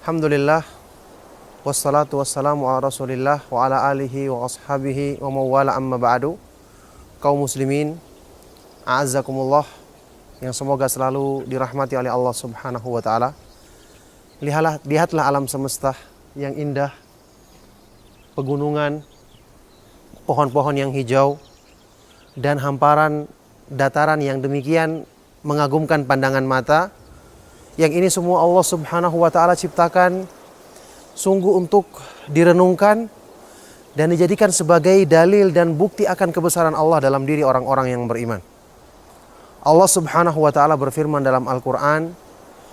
Alhamdulillah, wassalatu wassalamu ala rasulillah wa ala alihi wa ashabihi wa mawala amma ba'du. Kaum muslimin, a'azzakumullah, yang semoga selalu dirahmati oleh Allah subhanahu wa ta'ala. Lihatlah alam semesta yang indah, pegunungan, pohon-pohon yang hijau, dan hamparan dataran yang demikian mengagumkan pandangan mata. Yang ini semua Allah subhanahu wa ta'ala ciptakan sungguh untuk direnungkan dan dijadikan sebagai dalil dan bukti akan kebesaran Allah dalam diri orang-orang yang beriman. Allah subhanahu wa ta'ala berfirman dalam Al-Quran,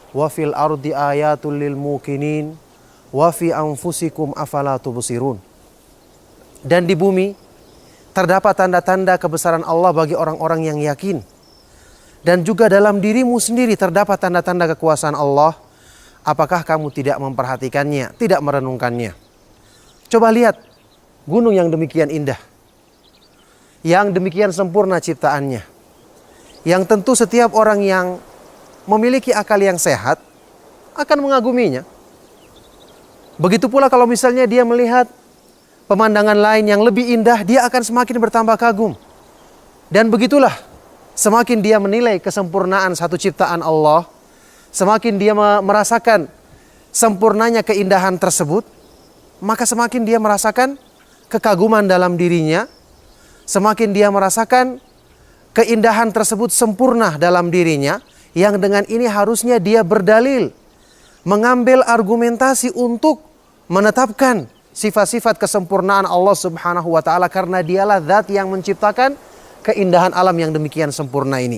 wa fil ardi ayatul lil mukinin wa fi anfusikum afala tubsirun. Dan di bumi terdapat tanda-tanda kebesaran Allah bagi orang-orang yang yakin. Dan juga dalam dirimu sendiri terdapat tanda-tanda kekuasaan Allah. Apakah kamu tidak memperhatikannya, tidak merenungkannya? Coba lihat gunung yang demikian indah, yang demikian sempurna ciptaannya, yang tentu setiap orang yang memiliki akal yang sehat akan mengaguminya. Begitu pula kalau misalnya dia melihat pemandangan lain yang lebih indah, dia akan semakin bertambah kagum. Dan begitulah, semakin dia menilai kesempurnaan satu ciptaan Allah, semakin dia merasakan sempurnanya keindahan tersebut, maka semakin dia merasakan kekaguman dalam dirinya, semakin dia merasakan keindahan tersebut sempurna dalam dirinya, yang dengan ini harusnya dia berdalil, mengambil argumentasi untuk menetapkan sifat-sifat kesempurnaan Allah subhanahu wa ta'ala, karena dialah zat yang menciptakan keindahan alam yang demikian sempurna ini.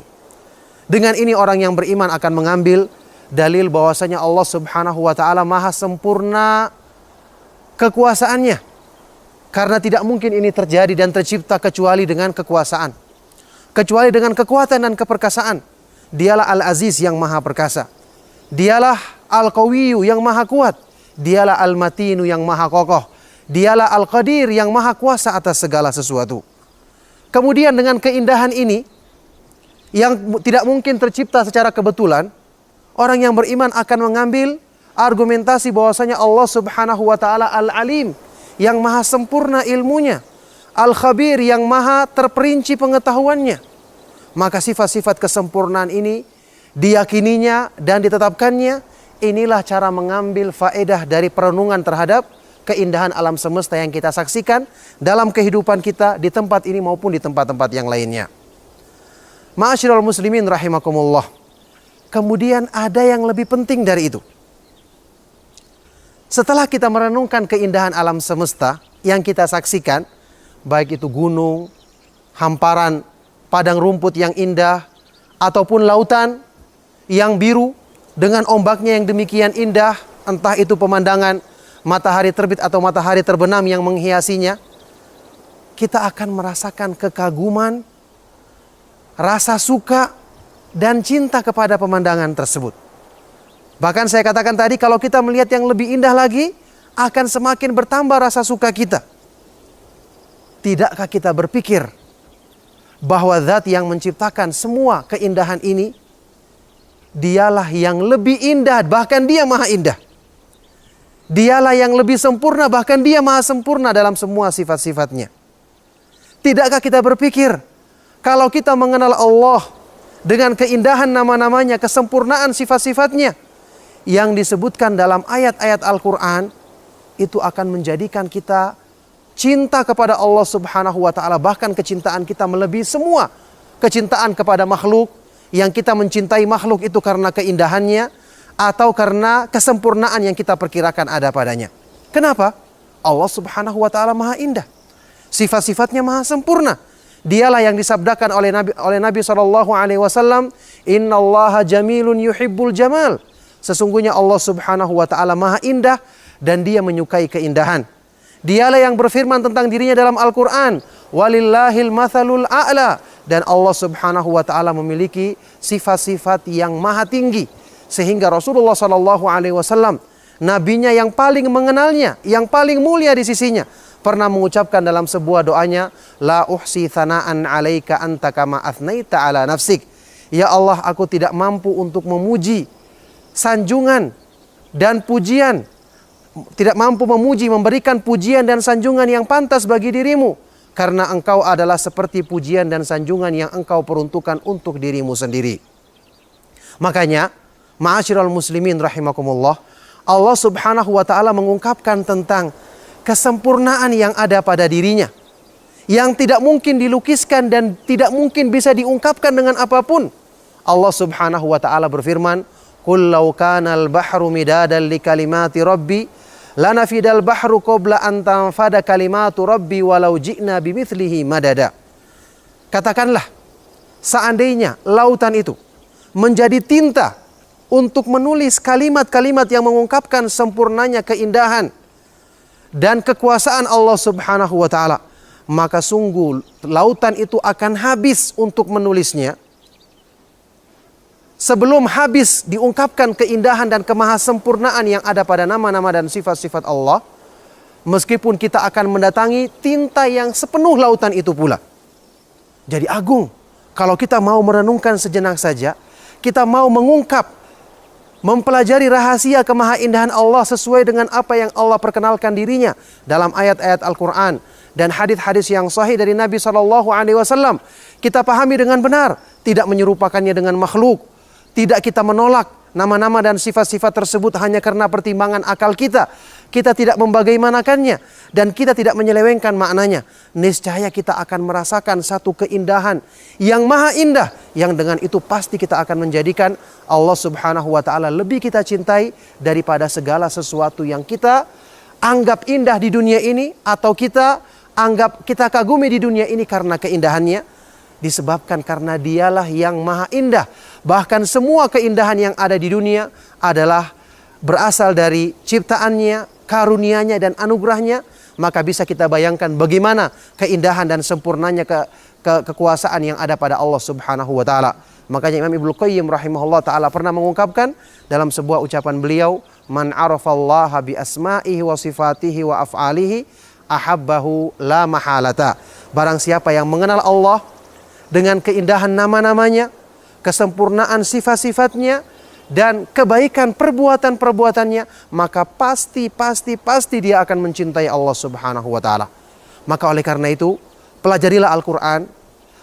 Dengan ini orang yang beriman akan mengambil dalil bahwasanya Allah subhanahu wa ta'ala maha sempurna kekuasaannya. Karena tidak mungkin ini terjadi dan tercipta kecuali dengan kekuasaan, kecuali dengan kekuatan dan keperkasaan. Dialah Al-Aziz yang maha perkasa, dialah Al-Qawiyu yang maha kuat, dialah Al-Matinu yang maha kokoh, dialah Al-Qadir yang maha kuasa atas segala sesuatu. Kemudian dengan keindahan ini yang tidak mungkin tercipta secara kebetulan, orang yang beriman akan mengambil argumentasi bahwasanya Allah subhanahu wa ta'ala Al-Alim yang maha sempurna ilmunya, Al-Khabir yang maha terperinci pengetahuannya. Maka sifat-sifat kesempurnaan ini diyakininya dan ditetapkannya. Inilah cara mengambil faedah dari perenungan terhadap keindahan alam semesta yang kita saksikan dalam kehidupan kita di tempat ini maupun di tempat-tempat yang lainnya. Ma'asyiral muslimin rahimakumullah. Kemudian ada yang lebih penting dari itu. Setelah kita merenungkan keindahan alam semesta yang kita saksikan, baik itu gunung, hamparan padang rumput yang indah, ataupun lautan yang biru dengan ombaknya yang demikian indah, entah itu pemandangan matahari terbit atau matahari terbenam yang menghiasinya, kita akan merasakan kekaguman, rasa suka, dan cinta kepada pemandangan tersebut. Bahkan saya katakan tadi, kalau kita melihat yang lebih indah lagi, akan semakin bertambah rasa suka kita. Tidakkah kita berpikir bahwa zat yang menciptakan semua keindahan ini, dialah yang lebih indah, bahkan dia maha indah. Dialah yang lebih sempurna, bahkan dia maha sempurna dalam semua sifat-sifatnya. Tidakkah kita berpikir, kalau kita mengenal Allah dengan keindahan nama-namanya, kesempurnaan sifat-sifatnya yang disebutkan dalam ayat-ayat Al-Quran, itu akan menjadikan kita cinta kepada Allah subhanahu wa ta'ala. Bahkan kecintaan kita melebihi semua kecintaan kepada makhluk, yang kita mencintai makhluk itu karena keindahannya atau karena kesempurnaan yang kita perkirakan ada padanya. Kenapa? Allah subhanahu wa ta'ala maha indah, sifat-sifatnya maha sempurna. Dialah yang disabdakan oleh Nabi SAW, innallaha jamilun yuhibbul jamal. Sesungguhnya Allah subhanahu wa ta'ala maha indah dan dia menyukai keindahan. Dialah yang berfirman tentang dirinya dalam Al-Quran, walillahil mathalul a'la. Dan Allah subhanahu wa ta'ala memiliki sifat-sifat yang maha tinggi, sehingga Rasulullah SAW, nabinya yang paling mengenalnya, yang paling mulia di sisinya, pernah mengucapkan dalam sebuah doanya, la uhsi thana'an alaika anta kama athnaita ala nafsik. Ya Allah, aku tidak mampu untuk memuji sanjungan dan pujian, tidak mampu memuji, memberikan pujian dan sanjungan yang pantas bagi dirimu, karena engkau adalah seperti pujian dan sanjungan yang engkau peruntukkan untuk dirimu sendiri. Makanya, ma'asyiral muslimin rahimakumullah, Allah subhanahu wa ta'ala mengungkapkan tentang kesempurnaan yang ada pada dirinya, yang tidak mungkin dilukiskan dan tidak mungkin bisa diungkapkan dengan apapun. Allah subhanahu wa ta'ala berfirman, "Qul law kana al-bahru midadan li kalimati rabbi lanafidal bahru qabla an tanfada kalimatu rabbi walau ji'na bimithlihi madada." Katakanlah, seandainya lautan itu menjadi tinta untuk menulis kalimat-kalimat yang mengungkapkan sempurnanya keindahan dan kekuasaan Allah subhanahu wa ta'ala, maka sungguh lautan itu akan habis untuk menulisnya. Sebelum habis diungkapkan keindahan dan kemahasempurnaan yang ada pada nama-nama dan sifat-sifat Allah, meskipun kita akan mendatangi tinta yang sepenuh lautan itu pula. Jadi agung. Kalau kita mau merenungkan sejenak saja, kita mau mengungkap, mempelajari rahasia kemahaindahan Allah sesuai dengan apa yang Allah perkenalkan dirinya dalam ayat-ayat Al-Quran dan hadis-hadis yang sahih dari Nabi SAW, kita pahami dengan benar, tidak menyerupakannya dengan makhluk. Tidak kita menolak nama-nama dan sifat-sifat tersebut hanya karena pertimbangan akal kita. Kita tidak membagaimanakannya dan kita tidak menyelewengkan maknanya. Niscaya kita akan merasakan satu keindahan yang maha indah, yang dengan itu pasti kita akan menjadikan Allah subhanahu wa ta'ala lebih kita cintai daripada segala sesuatu yang kita anggap indah di dunia ini, atau kita anggap, kita kagumi di dunia ini karena keindahannya, disebabkan karena dialah yang maha indah. Bahkan semua keindahan yang ada di dunia adalah berasal dari ciptaannya, karunia-Nya dan anugerahnya. Maka bisa kita bayangkan bagaimana keindahan dan sempurnanya kekuasaan yang ada pada Allah subhanahu wa ta'ala. Makanya Imam Ibnu Qayyim rahimahullah ta'ala pernah mengungkapkan dalam sebuah ucapan beliau, "Man arafallaha bi asma'ihi wa sifatihi wa af'alihi ahabbahu la mahalata." Barang siapa yang mengenal Allah dengan keindahan nama-namanya, kesempurnaan sifat-sifatnya, dan kebaikan perbuatan-perbuatannya, maka pasti dia akan mencintai Allah subhanahu wa ta'ala. Maka oleh karena itu, pelajarilah Al-Quran,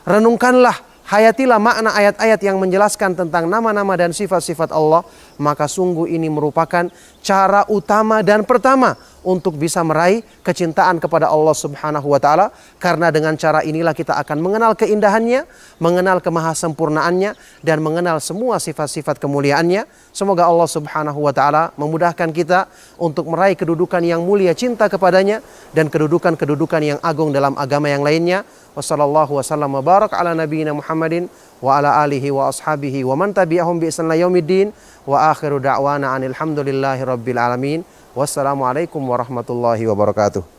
renungkanlah, hayatilah makna ayat-ayat yang menjelaskan tentang nama-nama dan sifat-sifat Allah. Maka sungguh ini merupakan cara utama dan pertama untuk bisa meraih kecintaan kepada Allah subhanahu wa ta'ala. Karena dengan cara inilah kita akan mengenal keindahannya, mengenal kemahasempurnaannya, dan mengenal semua sifat-sifat kemuliaannya. Semoga Allah subhanahu wa ta'ala memudahkan kita untuk meraih kedudukan yang mulia cinta kepadanya, dan kedudukan-kedudukan yang agung dalam agama yang lainnya. Wassallallahu wasallam wa barak ala nabiyina Muhammadin wa ala alihi wa ashabihi wa man tabi'ahum bi ihsan ila yaumiddin. Wa akhiru da'wana anil hamdulillahi rabbil alamin. Wassalamualaikum warahmatullahi wabarakatuh.